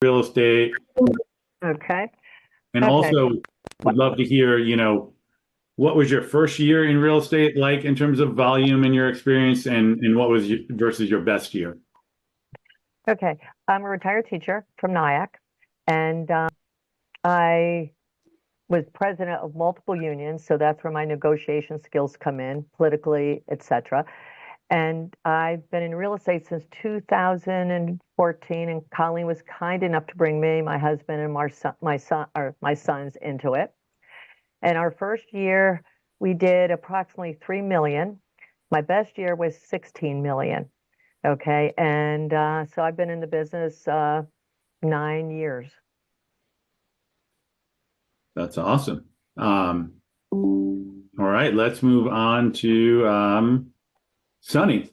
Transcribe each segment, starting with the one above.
real estate, Okay. and Okay. also would love to hear, what was your first year in real estate like in terms of volume and your experience, and what was versus your best year? Okay. I'm a retired teacher from Nyack, and I was president of multiple unions, so that's where my negotiation skills come in, politically, etc. And I've been in real estate since 2014, and Colleen was kind enough to bring me, my husband, and my sons into it. And our first year, we did approximately 3 million. My best year was 16 million. Okay. And so I've been in the business 9 years. That's awesome. All right, let's move on to Sonni.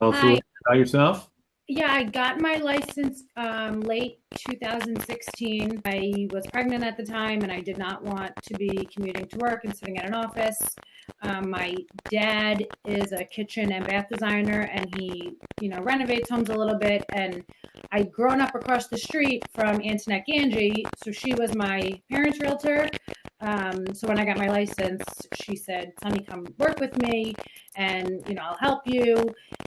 Tell us a Hi. little about yourself. Yeah, I got my license late 2016. I was pregnant at the time and I did not want to be commuting to work and sitting at an office. My dad is a kitchen and bath designer and he, renovates homes a little bit. And I'd grown up across the street from Antoinette Ganji, so she was my parents' realtor. So when I got my license, she said, "Sonny, come work with me and, I'll help you."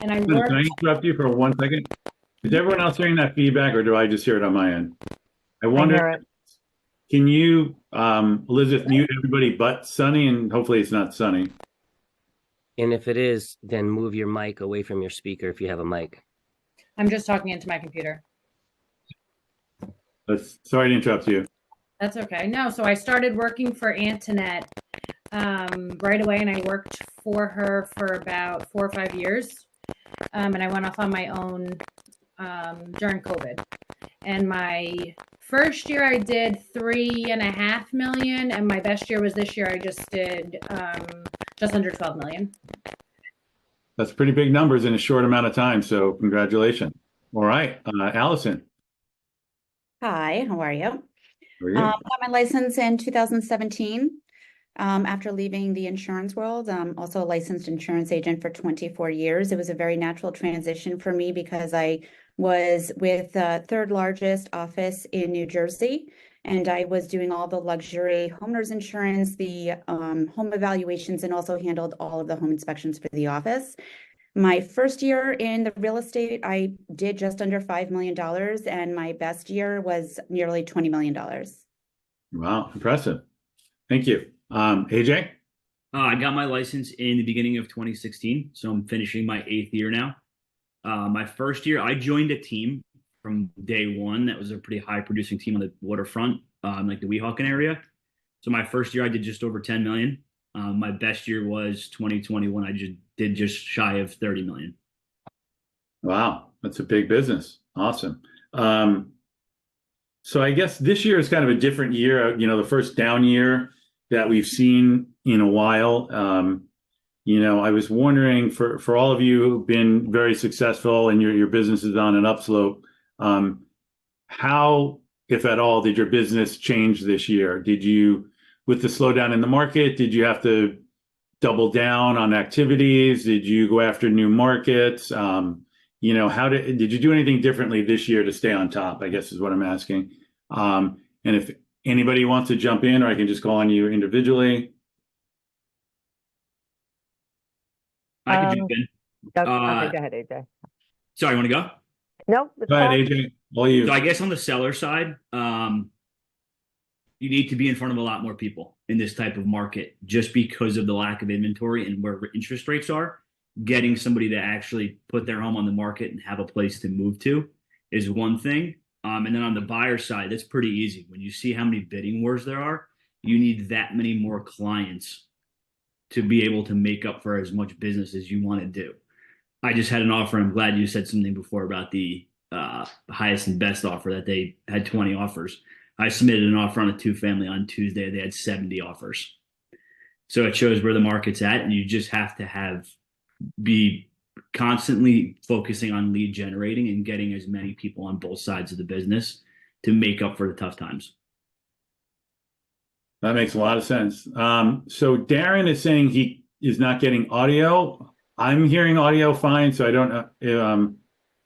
And I Can worked. I interrupt you for 1 second? Is everyone else hearing that feedback, or do I just hear it on my end? I I wonder, hear it. can you, Elizabeth, mute everybody but Sunny, and hopefully it's not Sunny. And if it is, then move your mic away from your speaker if you have a mic. I'm just talking into my computer. Sorry to interrupt you. That's okay. No, so I started working for Antoinette right away, and I worked for her for about 4 or 5 years. And I went off on my own during COVID. And my first year I did 3.5 million, and my best year was this year. I just did just under 12 million. That's pretty big numbers in a short amount of time, so congratulations. All right, Allison. Hi, how are you? How are you? Got my license in 2017. After leaving the insurance world, I'm also a licensed insurance agent for 24 years. It was a very natural transition for me because I was with the third largest office in New Jersey, and I was doing all the luxury homeowners insurance, the home evaluations, and also handled all of the home inspections for the office. My first year in the real estate, I did just under $5 million, and my best year was nearly $20 million. Wow, impressive. Thank you. AJ? I got my license in the beginning of 2016, so I'm finishing my 8th year now. My first year, I joined a team from day one that was a pretty high producing team on the waterfront, like the Weehawken area. So my first year, I did just over 10 million. My best year was 2021. I did just shy of 30 million. Wow, that's a big business. Awesome. So I guess this year is kind of a different year, the first down year that we've seen in a while. I was wondering for all of you who've been very successful and your business is on an upslope, how, if at all, did your business change this year? With the slowdown in the market, did you have to double down on activities? Did you go after new markets? Did you do anything differently this year to stay on top, I guess is what I'm asking. And if anybody wants to jump in, or I can just call on you individually. I could jump in. Okay, go ahead, AJ. Sorry, want to go? No, Go ahead, AJ. All you. So I guess on the seller side, you need to be in front of a lot more people in this type of market just because of the lack of inventory and where interest rates are. Getting somebody to actually put their home on the market and have a place to move to is one thing. And then on the buyer side, that's pretty easy. When you see how many bidding wars there are, you need that many more clients to be able to make up for as much business as you want to do. I just had an offer. I'm glad you said something before about the highest and best offer, that they had 20 offers. I submitted an offer on a 2-family on Tuesday. They had 70 offers. So it shows where the market's at, and you just have to be constantly focusing on lead generating and getting as many people on both sides of the business to make up for the tough times. That makes a lot of sense. So Darren is saying he is not getting audio. I'm hearing audio fine, so I don't know.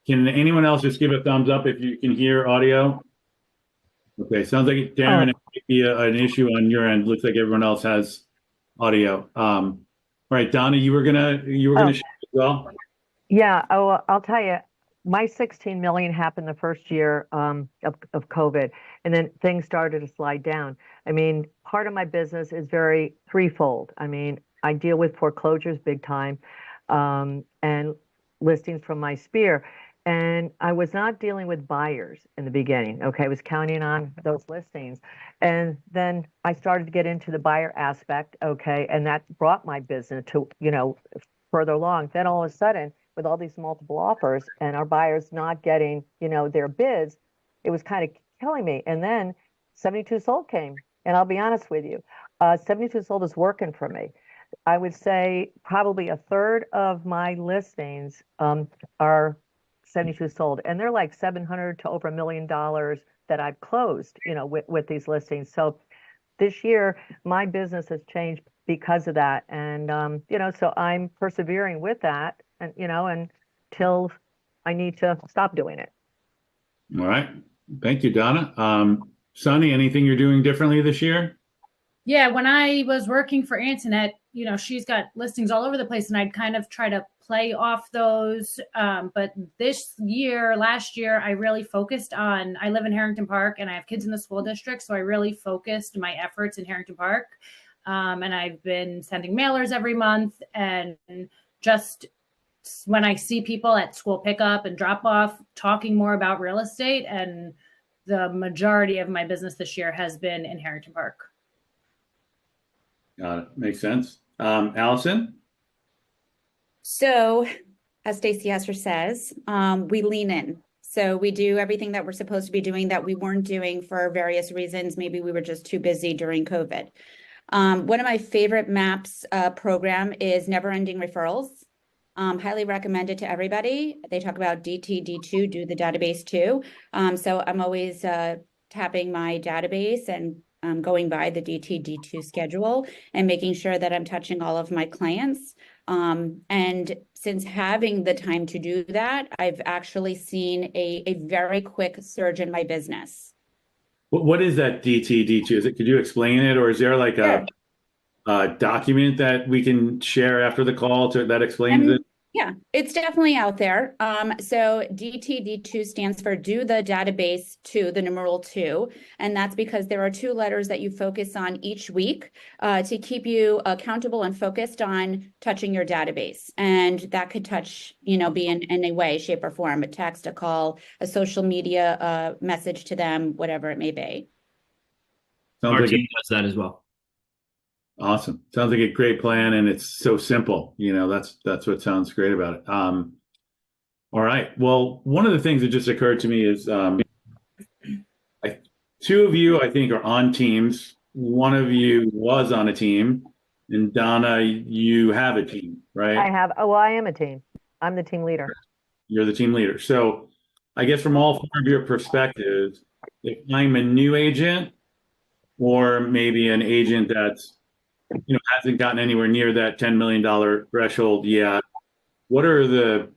Can anyone else just give a thumbs up if you can hear audio? Okay, sounds like Darren, it might be an issue on your end. Looks like everyone else has audio. All right, Donna, you were gonna share as well. Yeah, I'll tell you, my 16 million happened the first year of COVID, and then things started to slide down. I mean, part of my business is very threefold. I mean, I deal with foreclosures big time, and listings from my sphere. And I was not dealing with buyers in the beginning. Okay, I was counting on those listings. And then I started to get into the buyer aspect. Okay, and that brought my business to, further along. Then all of a sudden, with all these multiple offers and our buyers not getting, their bids, it was kind of killing me. And then 72 sold came. And I'll be honest with you, 72 sold is working for me. I would say probably a third of my listings are 72 sold, and they're like 700 to over $1 million that I've closed, with these listings. So this year, my business has changed because of that. And, so I'm persevering with that and, until I need to stop doing it. All right. Thank you, Donna. Sonni, anything you're doing differently this year? Yeah, when I was working for Antoinette, she's got listings all over the place, and I'd kind of try to play off those. But last year, I really focused on, I live in Harrington Park and I have kids in the school district. So I really focused my efforts in Harrington Park. And I've been sending mailers every month, and just when I see people at school pickup and drop off, talking more about real estate, and the majority of my business this year has been in Harrington Park. Got it. Makes sense. Allison? So, as Stacey Hester says, we lean in. So we do everything that we're supposed to be doing that we weren't doing for various reasons. Maybe we were just too busy during COVID. One of my favorite MAPS program is Never Ending Referrals. Highly recommend it to everybody. They talk about DT-D2, do the database too. So I'm always tapping my database and going by the DT-D2 schedule and making sure that I'm touching all of my clients. And since having the time to do that, I've actually seen a very quick surge in my business. What is that DT-D2? Could you explain it, or is there like a document that we can share after the call that explains it? Yeah, it's definitely out there. So DT-D2 stands for do the database to the numeral 2. And that's because there are 2 letters that you focus on each week to keep you accountable and focused on touching your database. And that could touch, be in any way, shape, or form, a text, a call, a social media message to them, whatever it may be. Our team does that as well. Awesome. Sounds like a great plan, and it's so simple. That's what sounds great about it. All right. Well, one of the things that just occurred to me is 2 of you, I think, are on teams. One of you was on a team, and Donna, you have a team, right? I am a team. I'm the team leader. You're the team leader. So I guess from all 4 of your perspectives, if I'm a new agent, or maybe an agent that's hasn't gotten anywhere near that $10 million threshold yet, what are the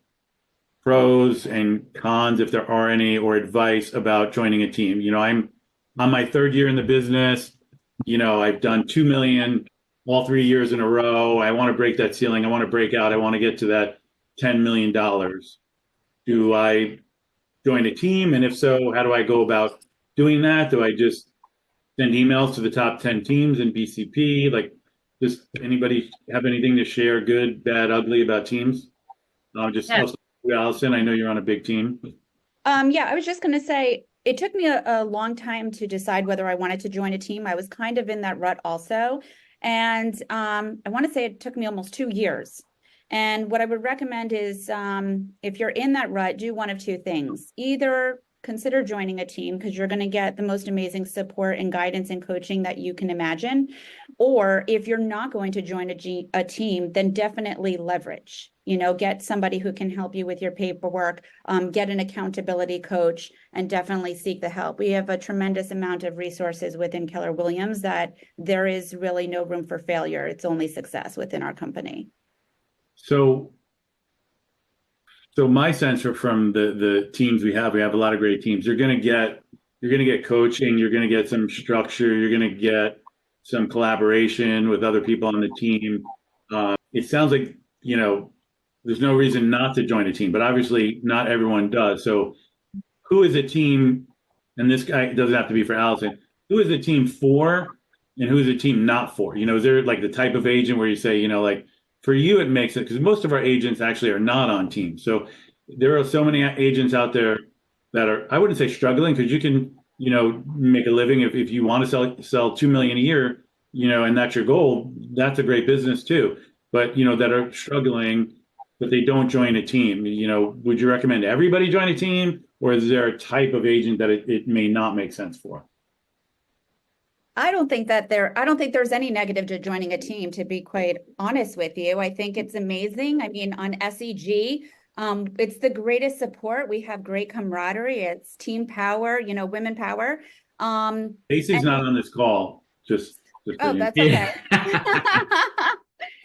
pros and cons, if there are any, or advice about joining a team? I'm on my 3rd year in the business. I've done 2 million all 3 years in a row. I want to break that ceiling. I want to break out. I want to get to that $10 million. Do I join a team? And if so, how do I go about doing that? Do I just send emails to the top 10 teams in BCP? Does anybody have anything to share, good, bad, ugly, about teams? Allison, I know you're on a big team. Yeah, I was just going to say, it took me a long time to decide whether I wanted to join a team. I was kind of in that rut also. And I want to say it took me almost 2 years. And what I would recommend is if you're in that rut, do one of 2 things. Either consider joining a team, because you're going to get the most amazing support and guidance and coaching that you can imagine. Or if you're not going to join a team, then definitely leverage. Get somebody who can help you with your paperwork, get an accountability coach, and definitely seek the help. We have a tremendous amount of resources within Keller Williams that there is really no room for failure. It's only success within our company. So So my sense from the teams we have a lot of great teams. You're going to get coaching, you're going to get some structure, you're going to get some collaboration with other people on the team. It sounds like, there's no reason not to join a team, but obviously not everyone does. So who is a team, and this guy doesn't have to be for Allison, who is a team for and who is a team not for? Is there like the type of agent where you say, like for you, it makes it, because most of our agents actually are not on teams. So there are so many agents out there that are, I wouldn't say struggling, because you can, make a living if you want to sell 2 million a year, and that's your goal. That's a great business too. But, that are struggling, but they don't join a team. Would you recommend everybody join a team, or is there a type of agent that it may not make sense for? I don't think there's any negative to joining a team, to be quite honest with you. I think it's amazing. I mean, on SEG, it's the greatest support. We have great camaraderie. It's team power, women power. Stacey's not on this call. Just oh, that's okay.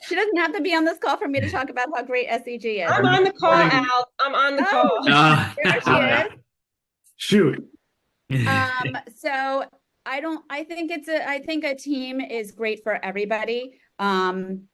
She doesn't have to be on this call for me to talk about how great SEG is. I'm on the call, Al. I'm on the call. There she is. Shoot. So I think a team is great for everybody. Being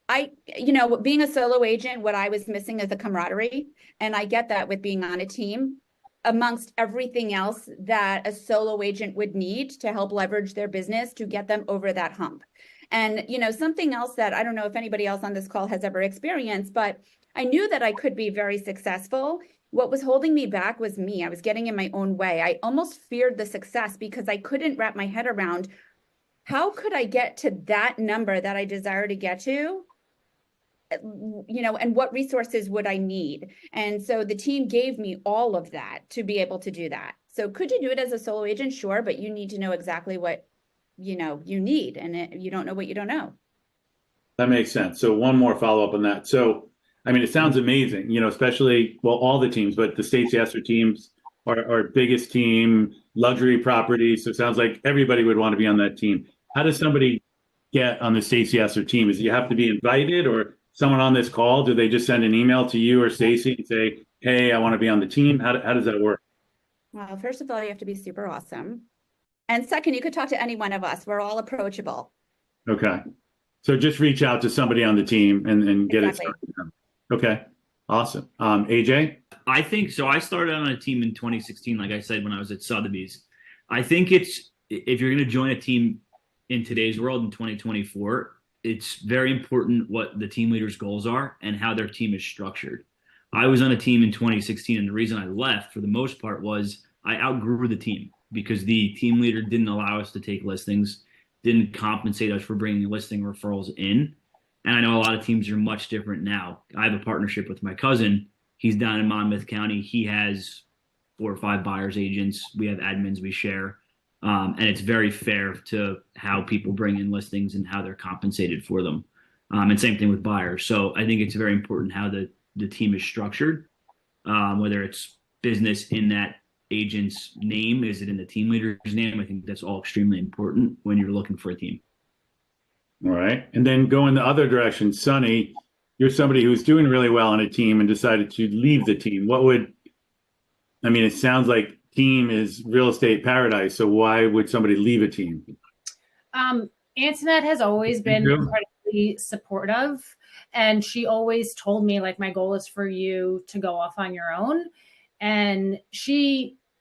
a solo agent, what I was missing is the camaraderie. And I get that with being on a team amongst everything else that a solo agent would need to help leverage their business to get them over that hump. And, something else that I don't know if anybody else on this call has ever experienced, but I knew that I could be very successful. What was holding me back was me. I was getting in my own way. I almost feared the success because I couldn't wrap my head around how could I get to that number that I desire to get to, and what resources would I need? And so the team gave me all of that to be able to do that. So could you do it as a solo agent? Sure, but you need to know exactly what you need, and you don't know what you don't know. That makes sense. So one more follow-up on that. So, I mean, it sounds amazing, especially, well, all the teams, but the Stacey Esser teams are our biggest team, luxury property. So it sounds like everybody would want to be on that team. How does somebody get on the Stacey Esser team? Is you have to be invited, or someone on this call, do they just send an email to you or Stacey and say, hey, I want to be on the team? How does that work? Well, first of all, you have to be super awesome. And second, you could talk to any one of us. We're all approachable. Okay. So just reach out to somebody on the team and get Exactly. it started. Okay. Awesome. AJ? I think so. I started on a team in 2016, like I said, when I was at Sotheby's. I think if you're going to join a team in today's world in 2024, it's very important what the team leader's goals are and how their team is structured. I was on a team in 2016, and the reason I left for the most part was I outgrew the team because the team leader didn't allow us to take listings, didn't compensate us for bringing listing referrals in. And I know a lot of teams are much different now. I have a partnership with my cousin. He's down in Monmouth County. He has 4 or 5 buyers agents. We have admins we share. And it's very fair to how people bring in listings and how they're compensated for them. And same thing with buyers. So I think it's very important how the team is structured, whether it's business in that agent's name, is it in the team leader's name? I think that's all extremely important when you're looking for a team. All right. And then go in the other direction. Sonni, you're somebody who's doing really well on a team and decided to leave the team. It sounds like team is real estate paradise. So why would somebody leave a team? Antoinette has always been incredibly supportive, and she always told me, like, my goal is for you to go off on your own. And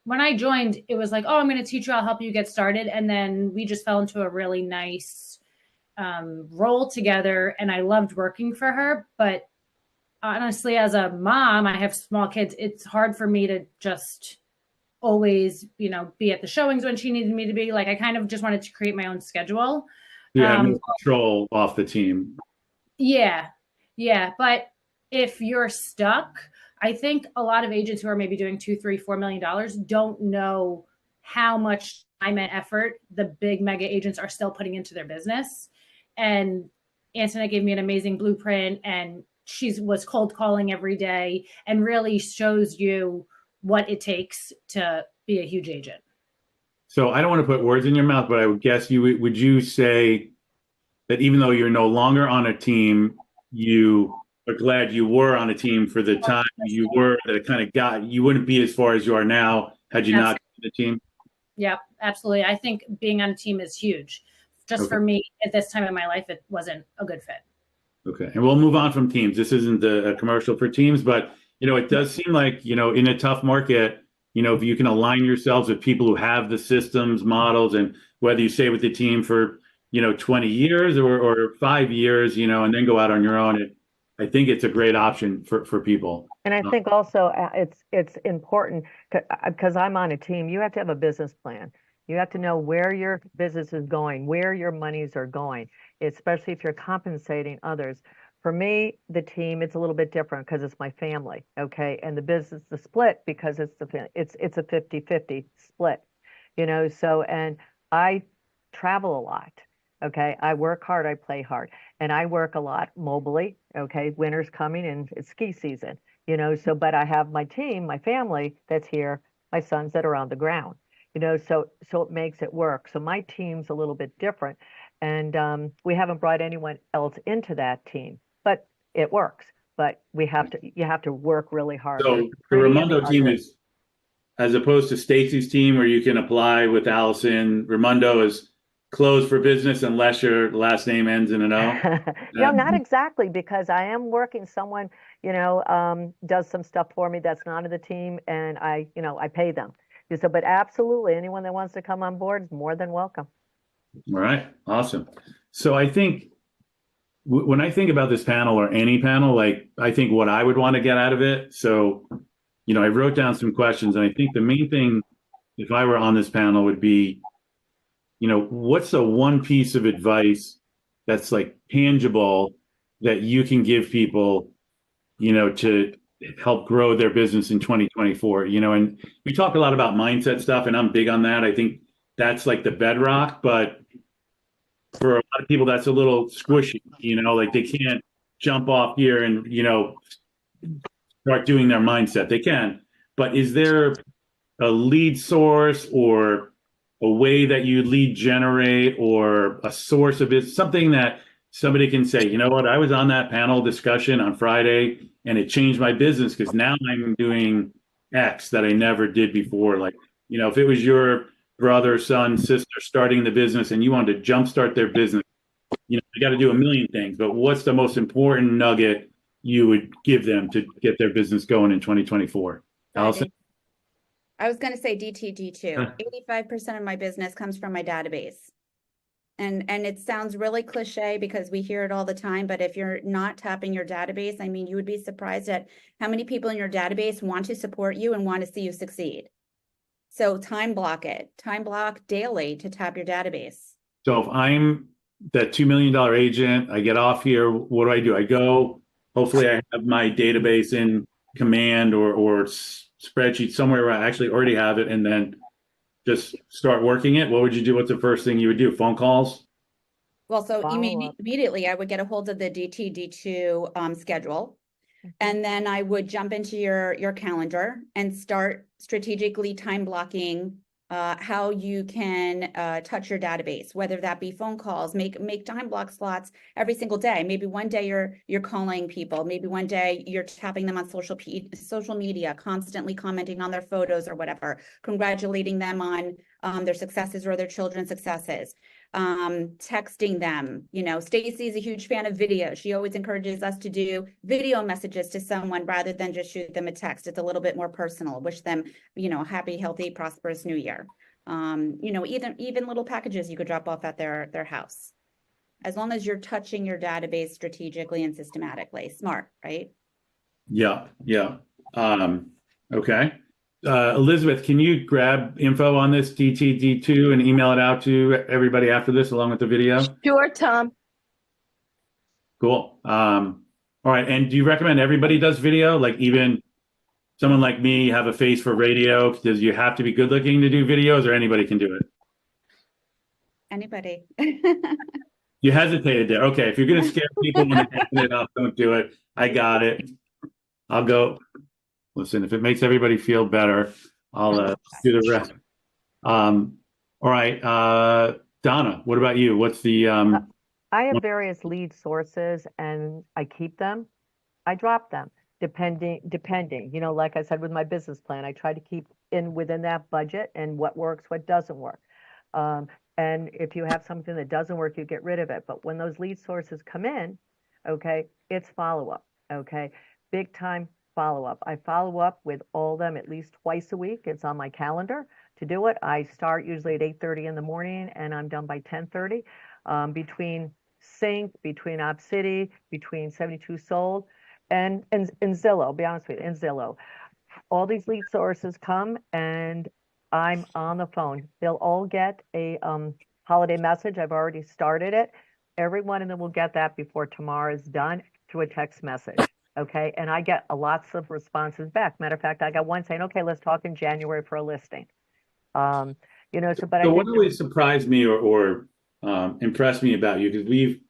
when I joined, it was like, oh, I'm going to teach you, I'll help you get started. And then we just fell into a really nice role together, and I loved working for her. But honestly, as a mom, I have small kids. It's hard for me to just always, be at the showings when she needed me to be. Like, I kind of just wanted to create my own schedule. Yeah, control off the team. Yeah. But if you're stuck, I think a lot of agents who are maybe doing $2, $3, $4 million don't know how much time and effort the big mega agents are still putting into their business. And Antoinette gave me an amazing blueprint, and she was cold calling every day and really shows you what it takes to be a huge agent. So I don't want to put words in your mouth, but I would guess would you say that even though you're no longer on a team, you but glad you were on a team for the time you were, that it kind of got, you wouldn't be as far as you are now had you not been on the team. Yep, absolutely. I think being on a team is huge. Just for me at this time in my life, it wasn't a good fit. Okay. And we'll move on from teams. This isn't a commercial for teams, but, it does seem like, in a tough market, if you can align yourselves with people who have the systems, models, and whether you stay with the team for, 20 years or 5 years, and then go out on your own, I think it's a great option for people. And I think also it's important because I'm on a team. You have to have a business plan. You have to know where your business is going, where your monies are going, especially if you're compensating others. For me, the team, it's a little bit different because it's my family, okay? And the business is split because it's a 50-50 split, so, and I travel a lot, okay? I work hard, I play hard, and I work a lot mobily, okay? Winter's coming and it's ski season, so, but I have my team, my family that's here, my sons that are on the ground, so it makes it work. So my team's a little bit different, and we haven't brought anyone else into that team, but it works. But you have to work really hard. So the Ramundo team is, as opposed to Stacy's team where you can apply with Allison, Ramundo is closed for business unless your last name ends in an O? Not exactly, because I am working someone, does some stuff for me that's not in the team, and I pay them. So, but absolutely, anyone that wants to come on board is more than welcome. All right. Awesome. So I think when I think about this panel or any panel, like I think what I would want to get out of it. So, I wrote down some questions, and I think the main thing, if I were on this panel, would be, what's the one piece of advice that's like tangible that you can give people, to help grow their business in 2024, and we talk a lot about mindset stuff, and I'm big on that. I think that's like the bedrock, but for a lot of people, that's a little squishy, like they can't jump off here and, start doing their mindset. They can, but is there a lead source or a way that you lead generate or a source of it, something that somebody can say, you know what, I was on that panel discussion on Friday and it changed my business because now I'm doing X that I never did before. Like, if it was your brother, son, sister starting the business and you wanted to jumpstart their business, you got to do a million things, but what's the most important nugget you would give them to get their business going in 2024? Allison? I was going to say DTD2. 85% of my business comes from my database. And it sounds really cliche because we hear it all the time, but if you're not tapping your database, I mean, you would be surprised at how many people in your database want to support you and want to see you succeed. So time block it. Time block daily to tap your database. So if I'm that $2 million agent, I get off here, what do? I go, hopefully I have my database in Command or spreadsheet somewhere where I actually already have it, and then just start working it. What would you do? What's the first thing you would do? Phone calls? Well, so immediately I would get a hold of the DTD2 schedule. And then I would jump into your calendar and start strategically time blocking how you can touch your database, whether that be phone calls, make time block slots every single day. Maybe one day you're calling people. Maybe one day you're tapping them on social media, constantly commenting on their photos or whatever, congratulating them on their successes or their children's successes. Texting them, Stacy's a huge fan of video. She always encourages us to do video messages to someone rather than just shoot them a text. It's a little bit more personal. Wish them, happy, healthy, prosperous new year. Even little packages you could drop off at their house. As long as you're touching your database strategically and systematically. Smart, right? Yeah. Okay. Elizabeth, can you grab info on this DTD2 and email it out to everybody after this along with the video? Sure, Tom. Cool. All right. And do you recommend everybody does video? Like even someone like me have a face for radio? Does you have to be good looking to do videos, or anybody can do it? Anybody. You hesitated there. Okay. If you're going to scare people when they open it up, don't do it. I got it. I'll go. Listen, if it makes everybody feel better, I'll do the rest. All right. Donna, what about you? What's the... I have various lead sources and I keep them. I drop them depending, like I said, with my business plan, I try to keep within that budget and what works, what doesn't work. And if you have something that doesn't work, you get rid of it. But when those lead sources come in, okay, it's follow-up, okay? Big time follow-up. I follow up with all of them at least twice a week. It's on my calendar to do it. I start usually at 8:30 in the morning and I'm done by 10:30. Between Sync, between OpCity, between 72 Sold, and Zillow, be honest with you, and Zillow. All these lead sources come and I'm on the phone. They'll all get a holiday message. I've already started it. Every one of them will get that before tomorrow is done through a text message. Okay. And I get lots of responses back. Matter of fact, I got one saying, okay, let's talk in January for a listing. But So what always surprised me or impressed me about you, because we've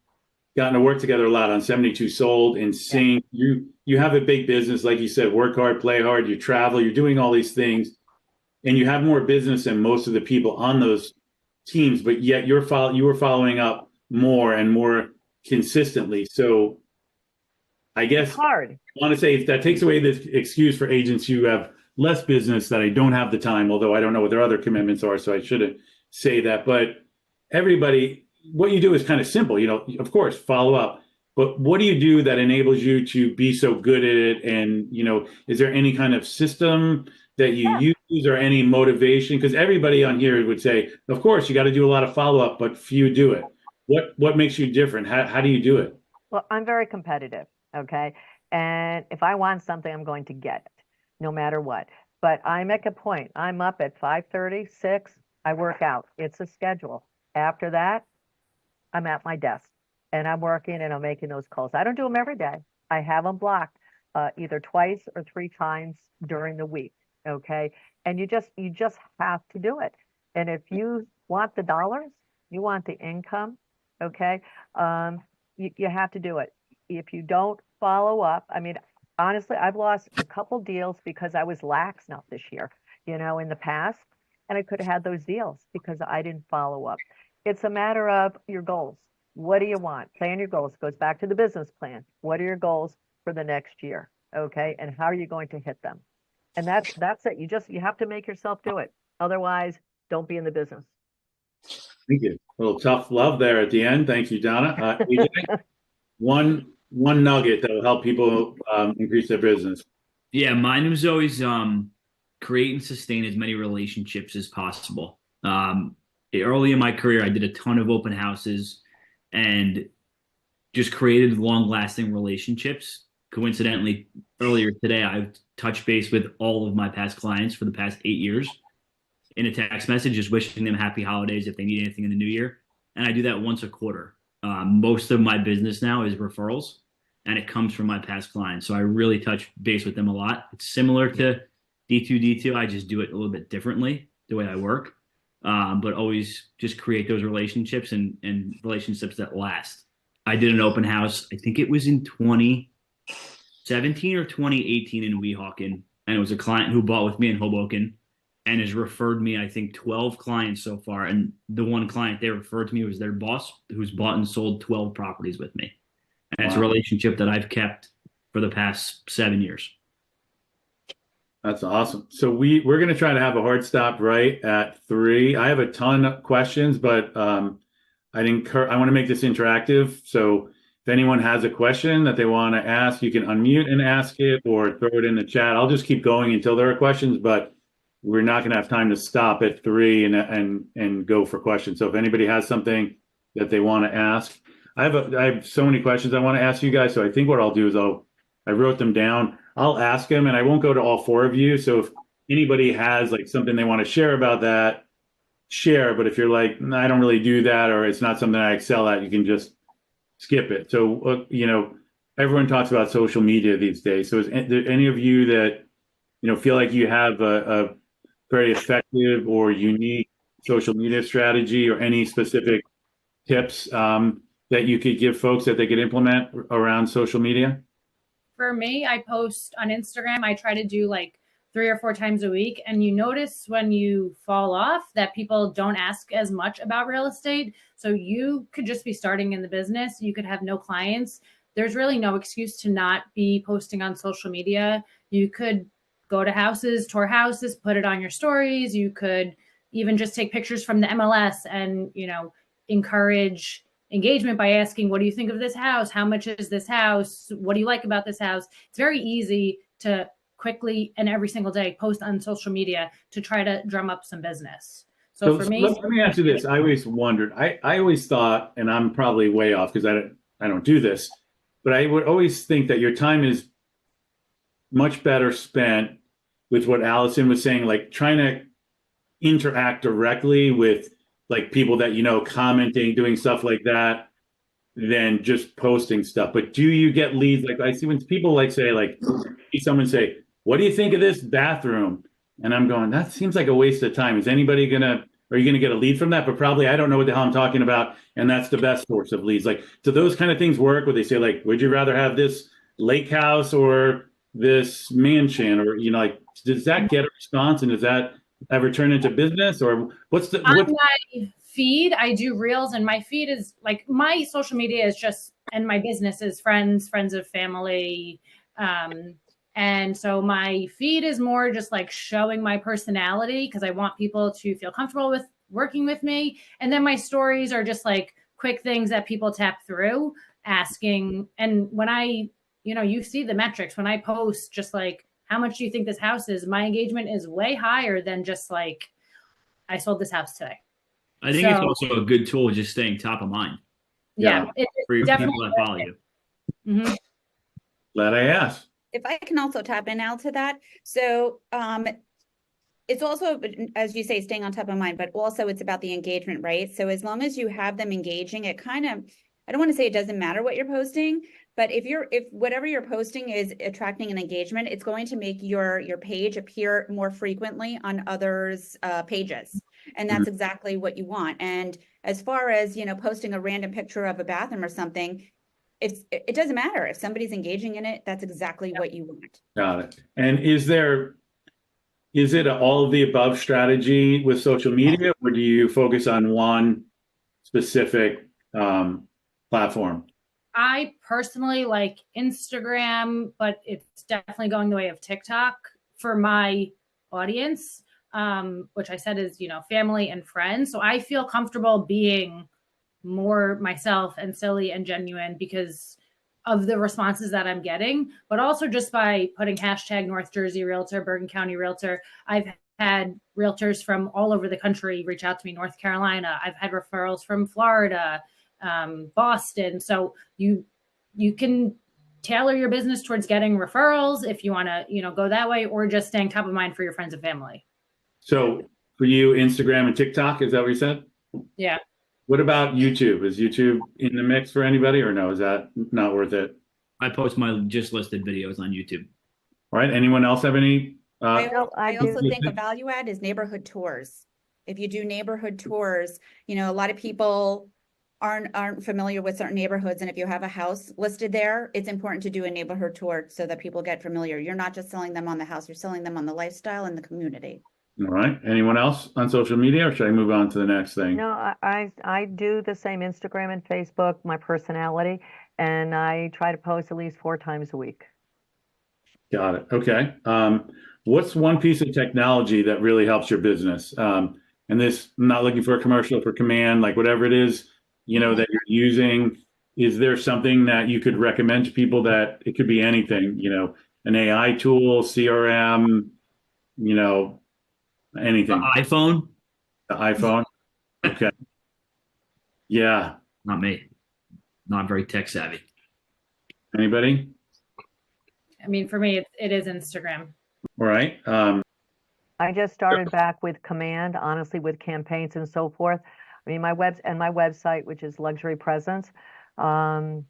gotten to work together a lot on 72 Sold and Sync. Yeah. You have a big business, like you said, work hard, play hard, you travel, you're doing all these things, and you have more business than most of the people on those teams, but yet you were following up more and more consistently. So I guess it's hard. I want to say if that takes away this excuse for agents who have less business that I don't have the time, although I don't know what their other commitments are, so I shouldn't say that. But everybody, what you do is kind of simple, of course, follow up. But what do you do that enables you to be so good at it? And, is there any kind of system that you use or any motivation? Because everybody on here would say, of course, you got to do a lot of follow up, but few do it. What makes you different? How do you do it? Well, I'm very competitive. Okay. And if I want something, I'm going to get it no matter what. But I make a point. I'm up at 5:30, 6. I work out. It's a schedule. After that, I'm at my desk and I'm working and I'm making those calls. I don't do them every day. I have them blocked either twice or 3 times during the week. Okay. And you just have to do it. And if you want the dollars, you want the income. Okay. You have to do it. If you don't follow up, I mean, honestly, I've lost a couple deals because I was lax enough this year, in the past, and I could have had those deals because I didn't follow up. It's a matter of your goals. What do you want? Plan your goals. Goes back to the business plan. What are your goals for the next year? Okay. And how are you going to hit them? And that's it. You have to make yourself do it. Otherwise, don't be in the business. Thank you. A little tough love there at the end. Thank you, Donna. AJ, one nugget that will help people increase their business. Yeah, mine was always create and sustain as many relationships as possible. Early in my career, I did a ton of open houses and just created long-lasting relationships. Coincidentally, earlier today, I've touched base with all of my past clients for the past 8 years in a text message, just wishing them happy holidays if they need anything in the new year. And I do that once a quarter. Most of my business now is referrals, and it comes from my past clients. So I really touch base with them a lot. It's similar to D2D2. I just do it a little bit differently, the way I work. But always just create those relationships and relationships that last. I did an open house, I think it was in 2017 or 2018 in Weehawken. And it was a client who bought with me in Hoboken and has referred me, I think, 12 clients so far. And the one client they referred to me was their boss, who's bought and sold 12 properties with me. And it's a relationship that I've kept for the past 7 years. That's awesome. So we're going to try to have a hard stop right at 3. I have a ton of questions, but I want to make this interactive. So if anyone has a question that they want to ask, you can unmute and ask it or throw it in the chat. I'll just keep going until there are questions, but we're not going to have time to stop at 3 and go for questions. So if anybody has something that they want to ask, I have so many questions I want to ask you guys. So I think what I'll do is I wrote them down. I'll ask them, and I won't go to all 4 of you. So if anybody has like something they want to share about that, share. But if you're like, nah, I don't really do that, or it's not something I excel at, you can just skip it. So, everyone talks about social media these days. So is there any of you that, feel like you have a very effective or unique social media strategy or any specific tips that you could give folks that they could implement around social media? For me, I post on Instagram. I try to do like 3 or 4 times a week. And you notice when you fall off that people don't ask as much about real estate. So you could just be starting in the business. You could have no clients, there's really no excuse to not be posting on social media. You could go to houses, tour houses, put it on your stories. You could even just take pictures from the MLS and, encourage engagement by asking, what do you think of this house? How much is this house? What do you like about this house? It's very easy to quickly and every single day post on social media to try to drum up some business. So for me, let me ask you this. I always wondered, I always thought, and I'm probably way off because I don't do this, but I would always think that your time is much better spent with what Allison was saying, like trying to interact directly with like people that, commenting, doing stuff like that, than just posting stuff. But do you get leads? Like I see when people see someone say, what do you think of this bathroom? And I'm going, that seems like a waste of time. Are you going to get a lead from that? But probably I don't know what the hell I'm talking about. And that's the best source of leads. Like, do those kind of things work where they say like, would you rather have this lake house or this mansion? Or, does that get a response? And does that ever turn into business? Or on my feed, I do reels, and my feed is like, my social media is just, and my business is friends of family. And so my feed is more just like showing my personality because I want people to feel comfortable with working with me. And then my stories are just like quick things that people tap through asking. And when you see the metrics, when I post just like, how much do you think this house is? My engagement is way higher than just like, I sold this house today. I think it's also a good tool, just staying top of mind. Yeah. For your people that follow you. Mm-hmm. Glad I asked. If I can also tap in now to that. So it's also, as you say, staying on top of mind, but also it's about the engagement, right? So as long as you have them engaging, it kind of, I don't want to say it doesn't matter what you're posting, but if whatever you're posting is attracting an engagement, it's going to make your page appear more frequently on others' pages. And that's exactly what you want. And as far as, posting a random picture of a bathroom or something, it doesn't matter. If somebody's engaging in it, that's exactly what you want. Got it. And is it all of the above strategy with social media, or do you focus on one specific platform? I personally like Instagram, but it's definitely going the way of TikTok for my audience, which I said is, family and friends. So I feel comfortable being more myself and silly and genuine because of the responses that I'm getting, but also just by putting hashtag North Jersey Realtor, Bergen County Realtor. I've had realtors from all over the country reach out to me, North Carolina. I've had referrals from Florida, Boston. So you can tailor your business towards getting referrals if you want to, go that way, or just staying top of mind for your friends and family. So for you, Instagram and TikTok, is that what you said? Yeah. What about YouTube? Is YouTube in the mix for anybody, or no? Is that not worth it? I post my just listed videos on YouTube. All right. Anyone else have any? I also think a value add is neighborhood tours. If you do neighborhood tours, a lot of people aren't familiar with certain neighborhoods. And if you have a house listed there, it's important to do a neighborhood tour so that people get familiar. You're not just selling them on the house, you're selling them on the lifestyle and the community. All right. Anyone else on social media, or should I move on to the next thing? No, I do the same Instagram and Facebook, my personality, and I try to post at least 4 times a week. Got it. Okay. What's one piece of technology that really helps your business? And this, I'm not looking for a commercial for Command, like whatever it is, that you're using. Is there something that you could recommend to people that it could be anything, an AI tool, CRM, anything? The iPhone? The iPhone? Okay. Yeah. Not me. Not very tech savvy. Anybody? I mean, for me, it is Instagram. All right. I just started back with Command, honestly, with campaigns and so forth. I mean, my website, which is Luxury Presence. So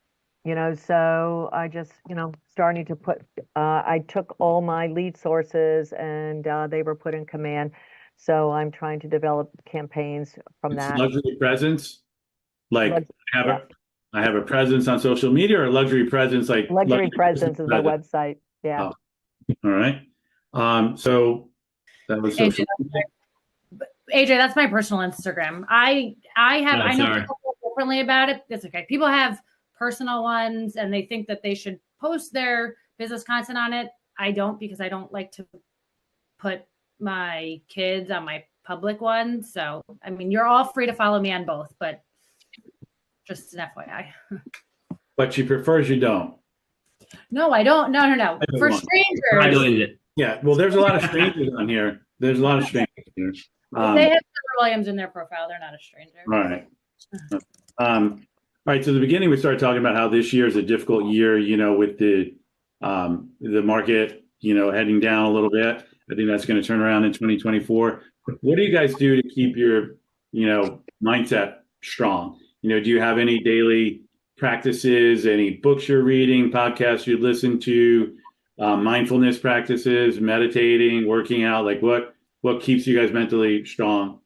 I just, starting to put, I took all my lead sources and they were put in Command. So I'm trying to develop campaigns from that. Luxury Presence, like I have a presence on social media, or luxury presence, like Luxury Presence is my website. Yeah. Oh. All right. So that was social media. AJ, that's my personal Instagram. I know people feel differently about it. It's okay. People have personal ones and they think that they should post their business content on it. I don't, because I don't like to put my kids on my public one. So, I mean, you're all free to follow me on both, but just an FYI. But she prefers you don't. No, I don't. No. I don't For want- strangers, I deleted it. Yeah, well, there's a lot of strangers on here. There's a lot of strangers here. they have Trevor Williams in their profile. They're not a stranger. Right. All right. So at the beginning, we started talking about how this year is a difficult year, with the market, heading down a little bit. I think that's going to turn around in 2024. What do you guys do to keep your, mindset strong? Do you have any daily practices, any books you're reading, podcasts you listen to, mindfulness practices, meditating, working out? Like what keeps you guys mentally strong?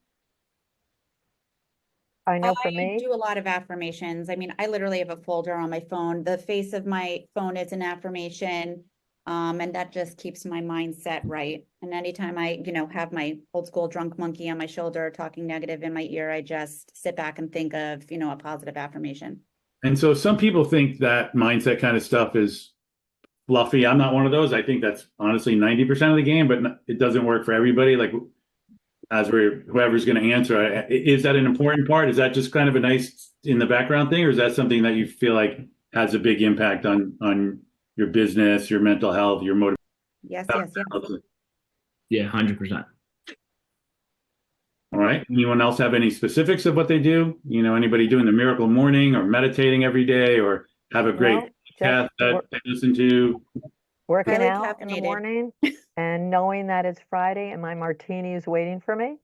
I know for I me, do a lot of affirmations. I mean, I literally have a folder on my phone. The face of my phone is an affirmation. And that just keeps my mindset right. And anytime I, have my old school drunk monkey on my shoulder talking negative in my ear, I just sit back and think of, a positive affirmation. And so some people think that mindset kind of stuff is fluffy. I'm not one of those. I think that's honestly 90% of the game, but it doesn't work for everybody. Like whoever's going to answer, is that an important part? Is that just kind of a nice in the background thing? Or is that something that you feel like has a big impact on your business, your mental health, your motivation? Yes. Yeah, 100%. All right. Anyone else have any specifics of what they do? Anybody doing the miracle morning or meditating every day or have a great podcast that they listen to? Working Highly out in the caffeinated. morning and knowing that it's Friday and my martini is waiting for me.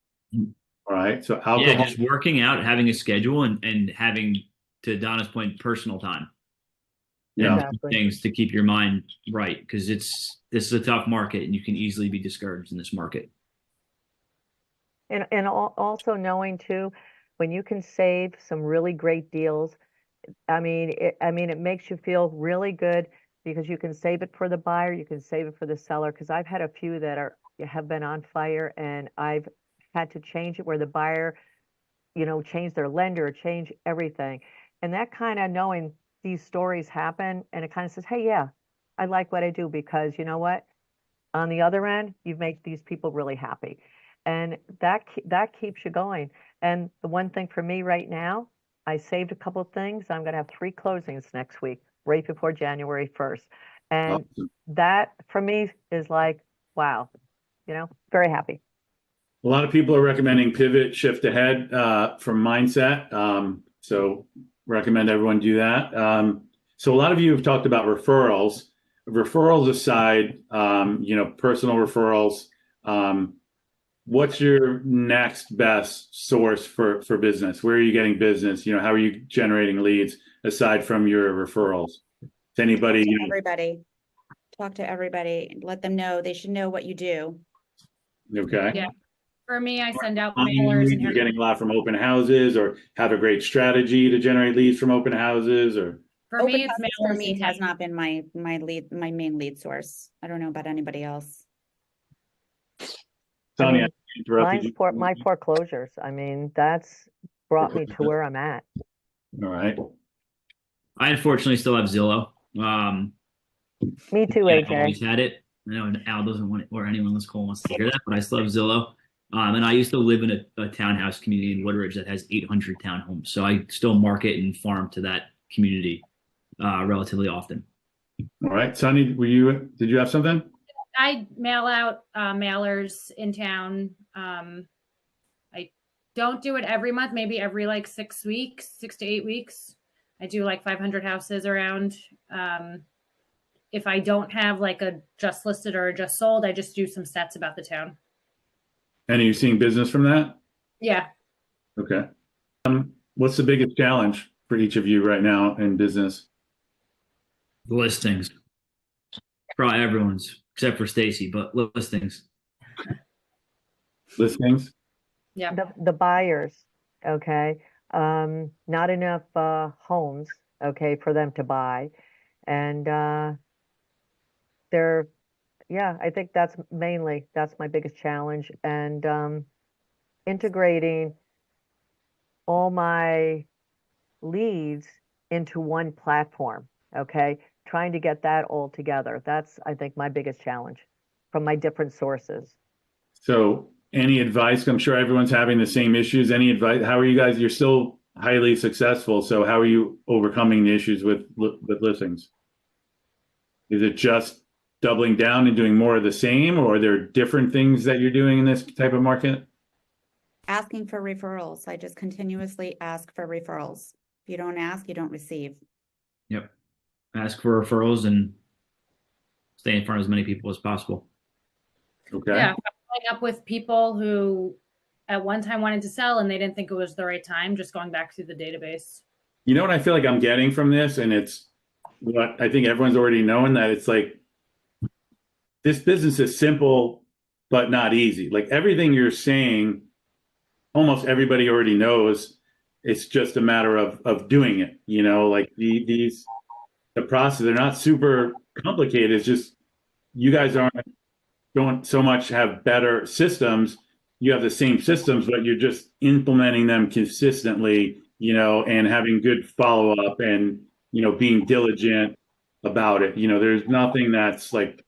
All right. So alcohol. Yeah, just working out, having a schedule, and having, to Donna's point, personal time. Yeah. Exactly. Things to keep your mind right, because this is a tough market and you can easily be discouraged in this market. And also knowing too, when you can save some really great deals, it makes you feel really good because you can save it for the buyer, you can save it for the seller. Because I've had a few that have been on fire, and I've had to change it where the buyer, change their lender, change everything, and that kind of knowing these stories happen, and it kind of says, hey, yeah, I like what I do because you know what? On the other end, you make these people really happy. And that keeps you going. And the one thing for me right now, I saved a couple of things. I'm going to have 3 closings next week, right before January 1st. And Awesome. that for me is like, wow, very happy. A lot of people are recommending pivot, shift ahead from mindset. So recommend everyone do that. So a lot of you have talked about referrals. Referrals aside, personal referrals. What's your next best source for business? Where are you getting business? How are you generating leads aside from your referrals? To anybody? Everybody. Talk to everybody. Let them know. They should know what you do. Okay. Yeah. For me, I send out mailers and You're getting a lot from open houses, or have a great strategy to generate leads from open houses, or for Open me, it's houses mailers for me and has text. not been my main lead source. I don't know about anybody else. Sonia, I interrupted you. my foreclosures. That's brought me to where I'm at. All right. I unfortunately still have Zillow. Me too, I've AJ. always had it. I know Al doesn't want it, or anyone on this call wants to hear that, but I still have Zillow. And I used to live in a townhouse community in Woodridge that has 800 townhomes. So I still market and farm to that community relatively often. All right. Sonny, did you have something? I mail out mailers in town. I don't do it every month, maybe every 6 to 8 weeks. I do 500 houses around. If I don't have a just listed or a just sold, I just do some stats about the town. And are you seeing business from that? Yeah. Okay. What's the biggest challenge for each of you right now in business? The listings. Probably everyone's, except for Stacy, but listings. Listings? Yeah. The buyers, okay, not enough homes, okay, for them to buy, and I think that's my biggest challenge, and integrating all my leads into one platform. Okay. Trying to get that all together. That's, I think, my biggest challenge from my different sources. So any advice? I'm sure everyone's having the same issues. Any advice? How are you guys? You're still highly successful. So how are you overcoming the issues with listings? Is it just doubling down and doing more of the same, or are there different things that you're doing in this type of market? Asking for referrals. I just continuously ask for referrals. If you don't ask, you don't receive. Yep. Ask for referrals and stay in front of as many people as possible. Okay. Yeah, following up with people who at one time wanted to sell and they didn't think it was the right time, just going back through the database. You know what I feel like I'm getting from this, and it's what I think everyone's already known, that it's like this business is simple but not easy. Like everything you're saying, almost everybody already knows. It's just a matter of doing it. You know, like the process, they're not super complicated. It's just you guys don't so much have better systems. You have the same systems, but you're just implementing them consistently, you know, and having good follow up and, you know, being diligent about it. You know, there's nothing that's like,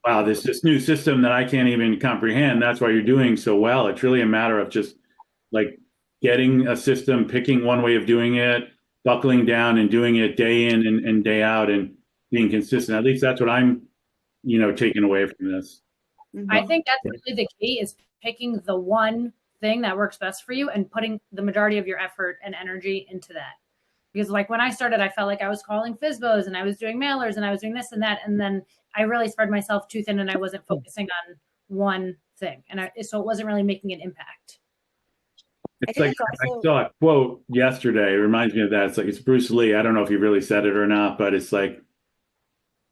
wow, this new system that I can't even comprehend. That's why you're doing so well. It's really a matter of just like getting a system, picking one way of doing it, buckling down and doing it day in and day out and being consistent. At least that's what I'm, you know, taking away from this. I think that's really the key, is picking the one thing that works best for you and putting the majority of your effort and energy into that. Because like when I started, I felt like I was calling FSBOs and I was doing mailers and I was doing this and that. And then I really spread myself too thin and I wasn't focusing on one thing. And so it wasn't really making an impact. It's like I saw a quote yesterday. It reminds me of that. It's like, it's Bruce Lee. I don't know if he really said it or not, but it's like,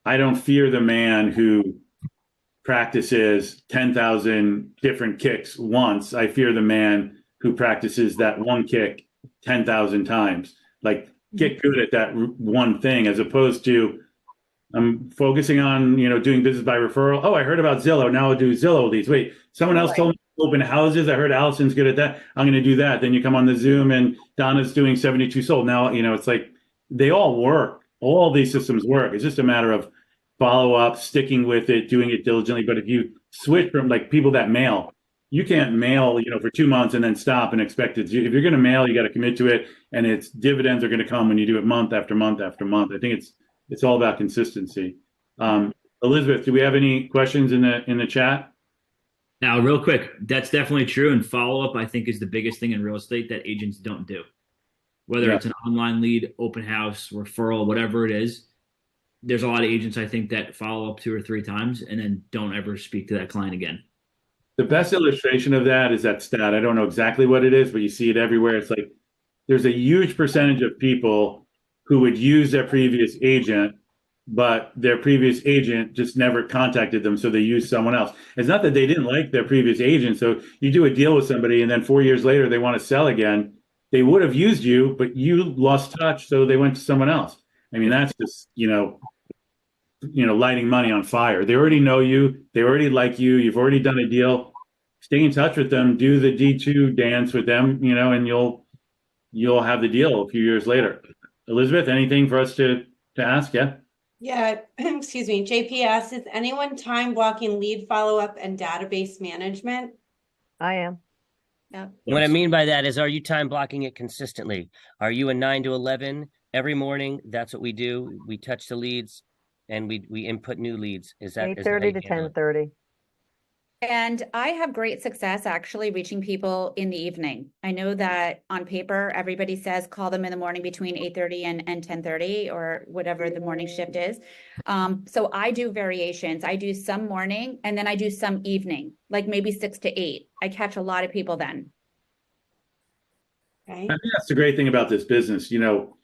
I don't fear the man who practices 10,000 different kicks once. I fear the man who practices that one kick 10,000 times. Like, get good at that one thing, as opposed to I'm focusing on, you know, doing business by referral. Oh, I heard about Zillow. Now I'll do Zillow leads. Wait, someone else told me to open houses. I heard Allison's good at that. I'm going to do that. Then you come on the Zoom and Donna's doing 72 sold. Now, you know, it's like they all work. All these systems work. It's just a matter of follow up, sticking with it, doing it diligently. But if you switch from like people that mail, you can't mail, you know, for 2 months and then stop and expect it. If you're going to mail, you got to commit to it, and its dividends are going to come when you do it month after month after month. I think it's all about consistency. Elizabeth, do we have any questions in the chat? Now, real quick, that's definitely true. And follow up, I think, is the biggest thing in real estate that agents don't do. Whether it's an online lead, open house, referral, whatever it is, there's a lot of agents, I think, that follow up 2 or 3 times and then don't ever speak to that client again. The best illustration of that is that stat. I don't know exactly what it is, but you see it everywhere. It's like there's a huge percentage of people who would use their previous agent, but their previous agent just never contacted them, so they used someone else. It's not that they didn't like their previous agent. So you do a deal with somebody, and then 4 years later they want to sell again. They would have used you, but you lost touch, so they went to someone else. I mean, that's just, you know, lighting money on fire. They already know you. They already like you. You've already done a deal. Stay in touch with them. Do the D2 dance with them, you know, and you'll have the deal a few years later. Elizabeth, anything for us to ask? Yeah. Yeah, excuse me. JPS, is anyone time blocking lead follow-up and database management? I am. Yeah. What I mean by that is, are you time blocking it consistently? Are you a 9 to 11 every morning? That's what we do. We touch the leads and we input new leads. Is that 8:30 to 10:30. And I have great success actually reaching people in the evening. I know that on paper, everybody says call them in the morning between 8:30 and 10:30 or whatever the morning shift is. So I do variations. I do some morning and then I do some evening, like maybe 6 to 8. I catch a lot of people then. Okay. I think that's the great thing about this business. You know,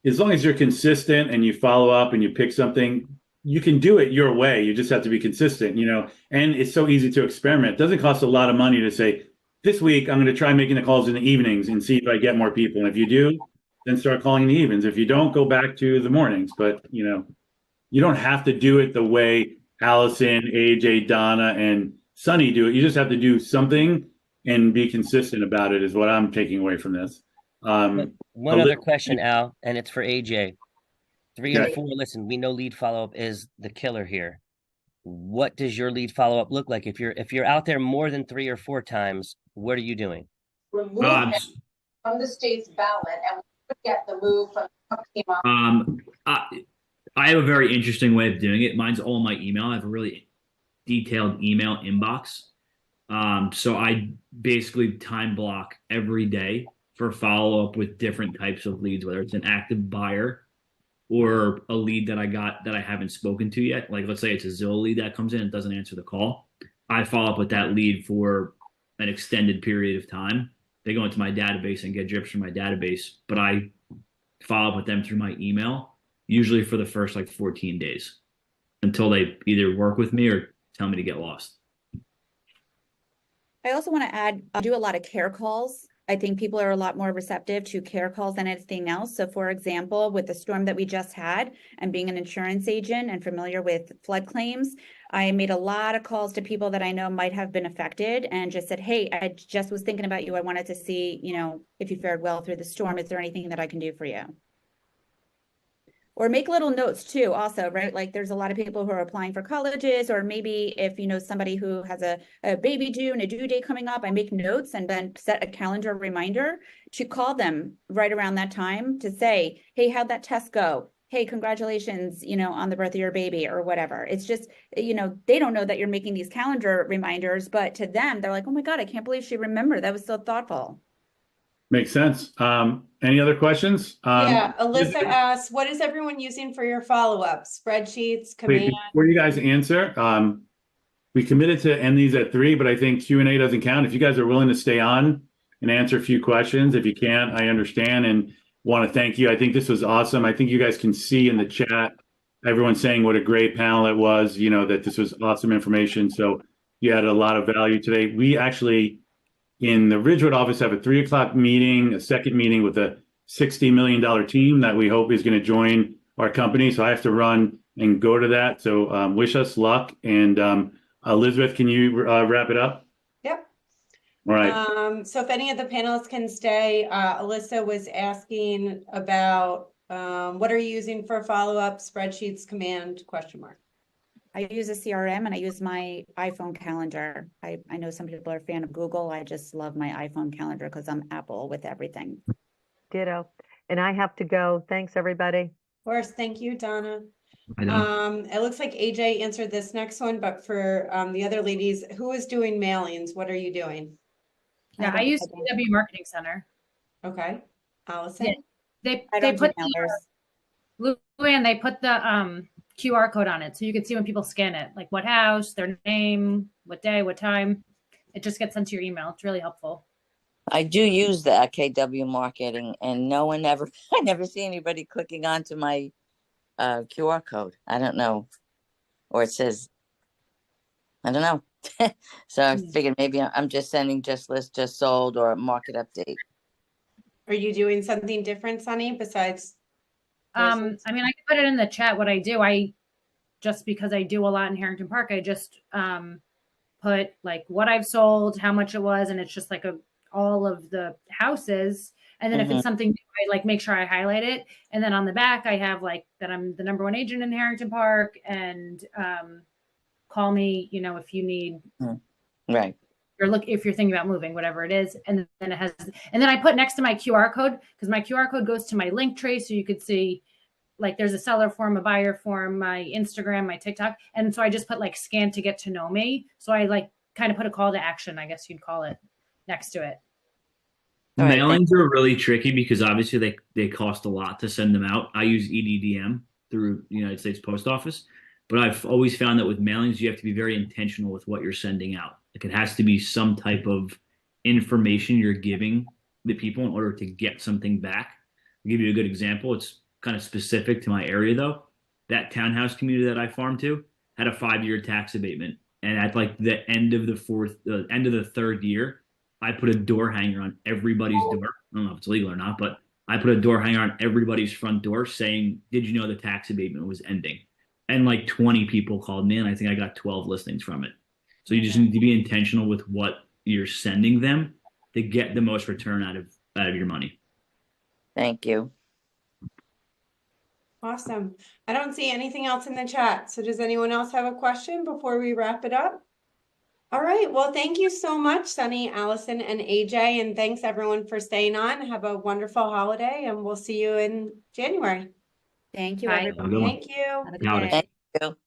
as long as you're consistent and you follow up and you pick something, you can do it your way. You just have to be consistent, you know, and it's so easy to experiment. It doesn't cost a lot of money to say, this week, I'm going to try making the calls in the evenings and see if I get more people. And if you do, then start calling in the evenings. If you don't, go back to the mornings. But, you know, you don't have to do it the way Allison, AJ, Donna, and Sonni do it. You just have to do something and be consistent about it is what I'm taking away from this. One other question, Al, and it's for AJ. 3 and Okay. 4, listen, we know lead follow-up is the killer here. What does your lead follow-up look like? If you're out there more than 3 or 4 times, what are you doing? Remove it from the state's ballot and get the move from. I have a very interesting way of doing it. Mine's all in my email. I have a really detailed email inbox. So I basically time block every day for follow-up with different types of leads, whether it's an active buyer or a lead that I got that I haven't spoken to yet. Like, let's say it's a Zillow lead that comes in and doesn't answer the call. I follow up with that lead for an extended period of time. They go into my database and get drips from my database, but I follow up with them through my email, usually for the first like 14 days until they either work with me or tell me to get lost. I also want to add, I do a lot of care calls. I think people are a lot more receptive to care calls than anything else. So for example, with the storm that we just had and being an insurance agent and familiar with flood claims, I made a lot of calls to people that I know might have been affected and just said, hey, I just was thinking about you. I wanted to see, if you fared well through the storm. Is there anything that I can do for you? Or make little notes too, also, right? Like there's a lot of people who are applying for colleges, or maybe if you know somebody who has a baby due and a due date coming up, I make notes and then set a calendar reminder to call them right around that time to say, hey, how'd that test go? Hey, congratulations, on the birth of your baby or whatever. It's just, they don't know that you're making these calendar reminders, but to them, they're like, oh my God, I can't believe she remembered. That was so thoughtful. Makes sense. Any other questions? Yeah, Alyssa asks, what is everyone using for your follow-up? Spreadsheets, command? Before you guys answer, we committed to end these at 3, but I think Q&A doesn't count. If you guys are willing to stay on and answer a few questions, if you can't, I understand and want to thank you. I think this was awesome. I think you guys can see in the chat, everyone saying what a great panel it was, that this was awesome information. So you had a lot of value today. We actually, in the Ridgewood office, have a 3 o'clock meeting, a second meeting with a $60 million team that we hope is going to join our company. So I have to run and go to that. So wish us luck. And Elizabeth, can you wrap it up? Yep. All right. So if any of the panelists can stay, Alyssa was asking about what are you using for follow-up? Spreadsheets, command, ? I use a CRM and I use my iPhone calendar. I know some people are a fan of Google. I just love my iPhone calendar because I'm Apple with everything. Ditto. And I have to go. Thanks, everybody. Of course. Thank you, Donna. I know. It looks like AJ answered this next one, but for the other ladies, who is doing mailings? What are you doing? Yeah, I use CW Marketing Center. Okay. Allison? Yeah. I They don't do put mailers. Luann, they put the QR code on it, so you can see when people scan it, like what house, their name, what day, what time. It just gets sent to your email. It's really helpful. I do use the KW marketing, and I never see anybody clicking onto my QR code. I don't know, or it says, I don't know. So I figured maybe I'm just sending just list, just sold, or a market update. Are you doing something different, Sonni, besides? I mean, I can put it in the chat what I do. Just because I do a lot in Harrington Park, I just put like what I've sold, how much it was, and it's just like all of the houses. And then if it's something new, I like make sure I highlight it. And then on the back, I have like that I'm the #1 agent in Harrington Park, and call me, if you need. Right. If you're thinking about moving, whatever it is. And then and then I put next to my QR code, because my QR code goes to my link tree. So you could see like there's a seller form, a buyer form, my Instagram, my TikTok. And so I just put like scan to get to know me. So I like kind of put a call to action, I guess you'd call it, next to it. Mailings are really tricky because obviously they cost a lot to send them out. I use EDDM through the United States Post Office, but I've always found that with mailings, you have to be very intentional with what you're sending out. Like it has to be some type of information you're giving the people in order to get something back. I'll give you a good example. It's kind of specific to my area though. That townhouse community that I farmed to had a 5-year tax abatement. And at like the end of the third year, I put a door hanger on everybody's door. I don't know if it's legal or not, but I put a door hanger on everybody's front door saying, did you know the tax abatement was ending? And like 20 people called me, and I think I got 12 listings from it. So you just need to be intentional with what you're sending them to get the most return out of your money. Thank you. Awesome. I don't see anything else in the chat. So does anyone else have a question before we wrap it up? All right. Well, thank you so much, Sonni, Allison, and AJ. And thanks everyone for staying on. Have a wonderful holiday and we'll see you in January. Thank you, Bye. everybody. Have a good one. Thank you. Have a good Got it. day. Thank you.